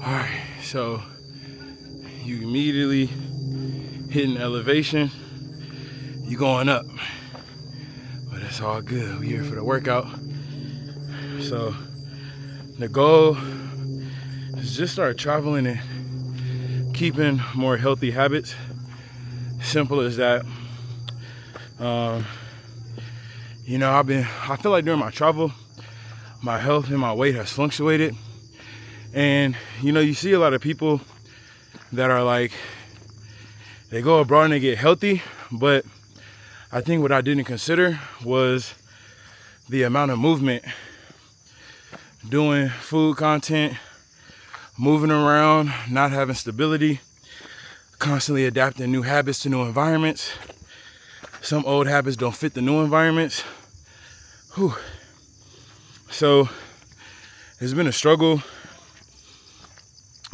Alright, so you immediately hitting elevation, you going up. But it's all good. We're here for the workout. So the goal is just start traveling and keeping more healthy habits. Simple as that. You know, I feel like during my travel, my health and my weight has fluctuated. And you know, you see a lot of people that are like, they go abroad and they get healthy, but I think what I didn't consider was the amount of movement, doing food content, moving around, not having stability, constantly adapting new habits to new environments. Some old habits don't fit the new environments. Whew. So it's been a struggle.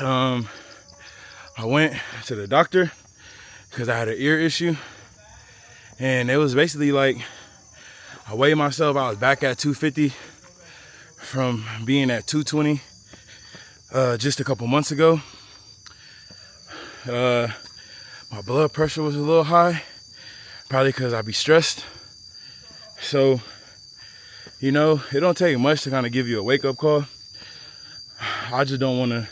I went to the doctor because I had an ear issue, and it was basically like, I weighed myself, I was back at 250 from being at 220 just a couple months ago. My blood pressure was a little high, probably because I be stressed. So, you know, it don't take much to kind of give you a wake-up call. I just don't want to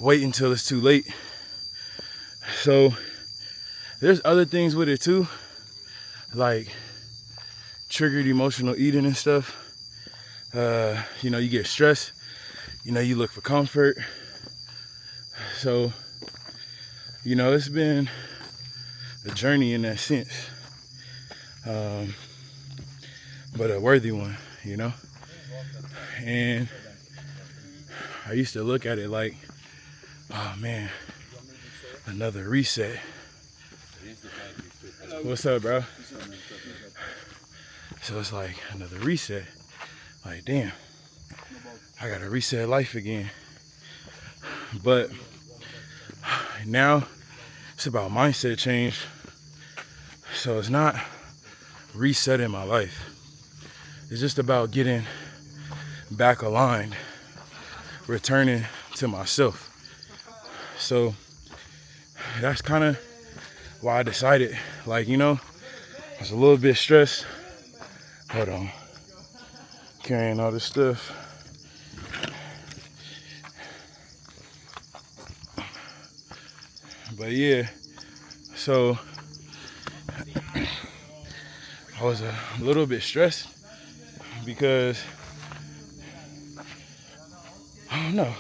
wait until it's too late. So there's other things with it too, like triggered emotional eating and stuff. You know, you get stressed, you know, you look for comfort. So, you know, it's been a journey in that sense, but a worthy one, you know. And I used to look at it like, oh man, another reset. What's up, bro? So it's like another reset. Like, damn, I gotta reset life again. But now it's about mindset change. So it's not resetting my life. It's just about getting back aligned, returning to myself. So that's kind of why I decided, like, you know, I was a little bit stressed. Hold on, carrying all this stuff. But yeah, so I was a little bit stressed because, I don't know,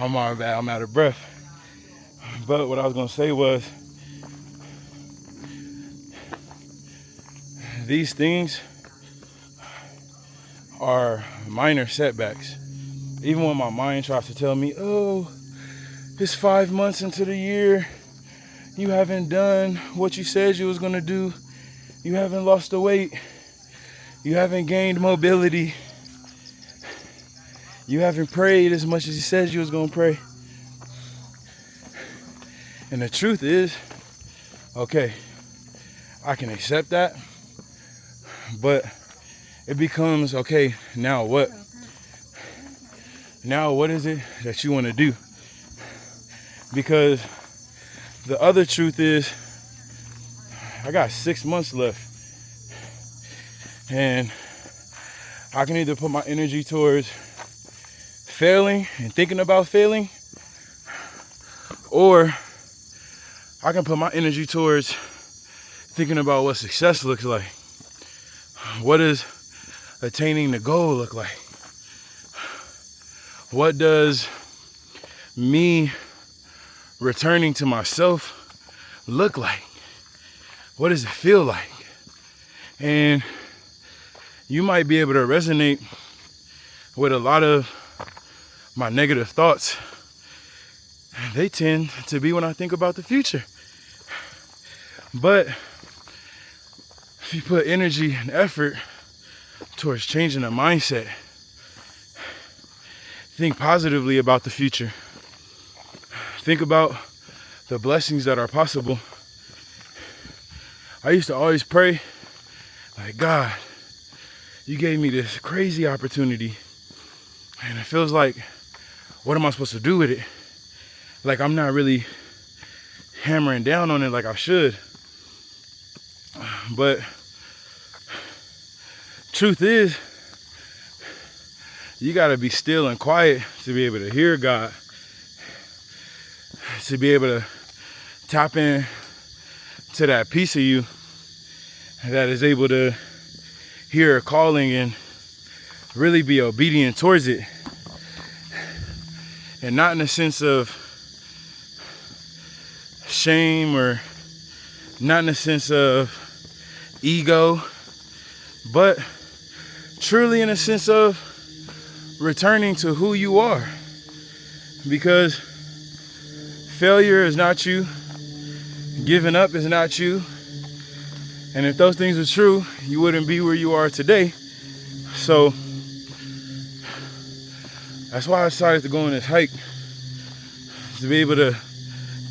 I'm out of breath. But what I was gonna say was, these things are minor setbacks. Even when my mind tries to tell me, oh, it's 5 months into the year, you haven't done what you said you was gonna do, you haven't lost the weight, you haven't gained mobility, you haven't prayed as much as you said you was gonna pray. And the truth is, okay, I can accept that, but it becomes, okay, now what? Now what is it that you want to do? Because the other truth is, I got 6 months left, and I can either put my energy towards failing and thinking about failing, or I can put my energy towards thinking about what success looks like. What does attaining the goal look like? What does me returning to myself look like? What does it feel like? And you might be able to resonate with a lot of my negative thoughts. They tend to be when I think about the future. But if you put energy and effort towards changing the mindset, think positively about the future. Think about the blessings that are possible. I used to always pray, like, God, you gave me this crazy opportunity, and it feels like what am I supposed to do with it? Like, I'm not really hammering down on it like I should. But truth is, you gotta be still and quiet to be able to hear God, to be able to tap in to that piece of you that is able to hear a calling and really be obedient towards it. And not in a sense of shame or not in a sense of ego, but truly in a sense of returning to who you are. Because failure is not you, giving up is not you. And if those things were true, you wouldn't be where you are today. So that's why I decided to go on this hike, to be able to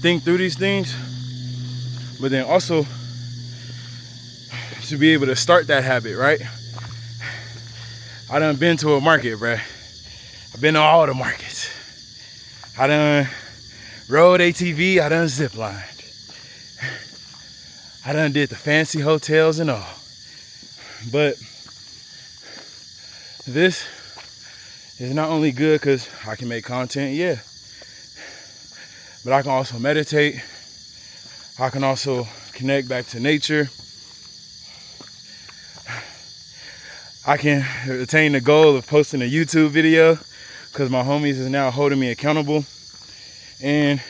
think through these things, but then also to be able to start that habit, right? I done been to a market, bruh. I've been to all the markets. I done rode ATV, I done ziplined. I done did the fancy hotels and all. But this is not only good because I can make content, yeah, but I can also meditate. I can also connect back to nature. I can attain the goal of posting a YouTube video because my homies is now holding me accountable. And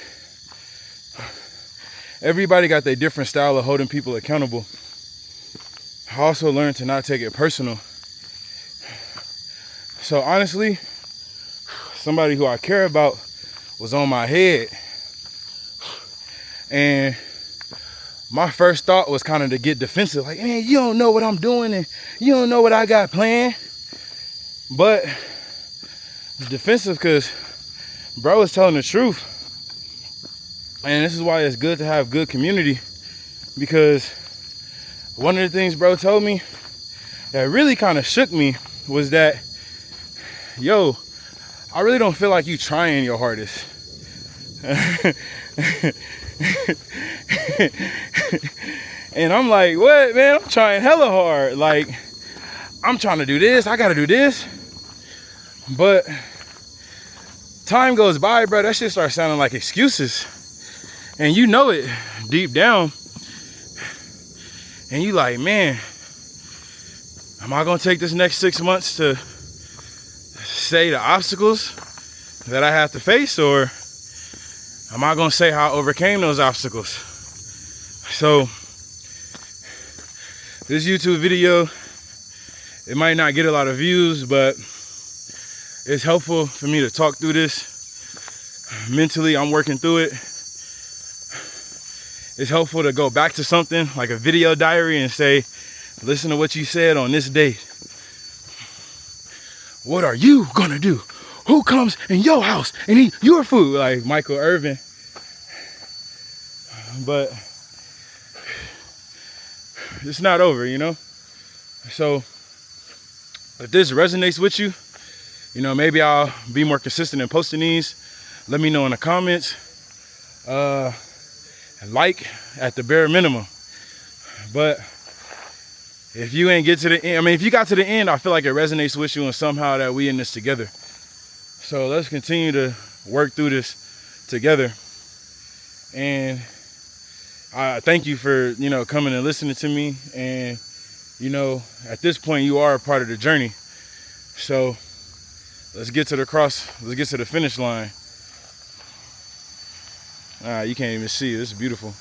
everybody got their different style of holding people accountable. I also learned to not take it personal. So honestly, somebody who I care about was on my head. And my first thought was kind of to get defensive. Like, man, you don't know what I'm doing and you don't know what I got planned. But it's defensive because bro is telling the truth. And this is why it's good to have good community, because one of the things bro told me that really kind of shook me was that, yo, I really don't feel like you trying your hardest. And I'm like, what, man? I'm trying hella hard. Like, I'm trying to do this, I gotta do this. But time goes by, bro, that shit starts sounding like excuses. And you know it deep down. And you like, man, am I gonna take this next 6 months to say the obstacles that I have to face, or am I gonna say how I overcame those obstacles? So this YouTube video, it might not get a lot of views, but it's helpful for me to talk through this. Mentally, I'm working through it. It's helpful to go back to something like a video diary and say, listen to what you said on this date. What are you gonna do? Who comes in your house and eat your food? Like Michael Irvin. But it's not over, you know? So if this resonates with you, you know, maybe I'll be more consistent in posting these. Let me know in the comments. Like at the bare minimum. But if you ain't get to the end, I mean, if you got to the end, I feel like it resonates with you and somehow that we in this together. So let's continue to work through this together. And I thank you for, you know, coming and listening to me. And, you know, at this point, you are a part of the journey. So let's get to the finish line. You can't even see it. It's beautiful.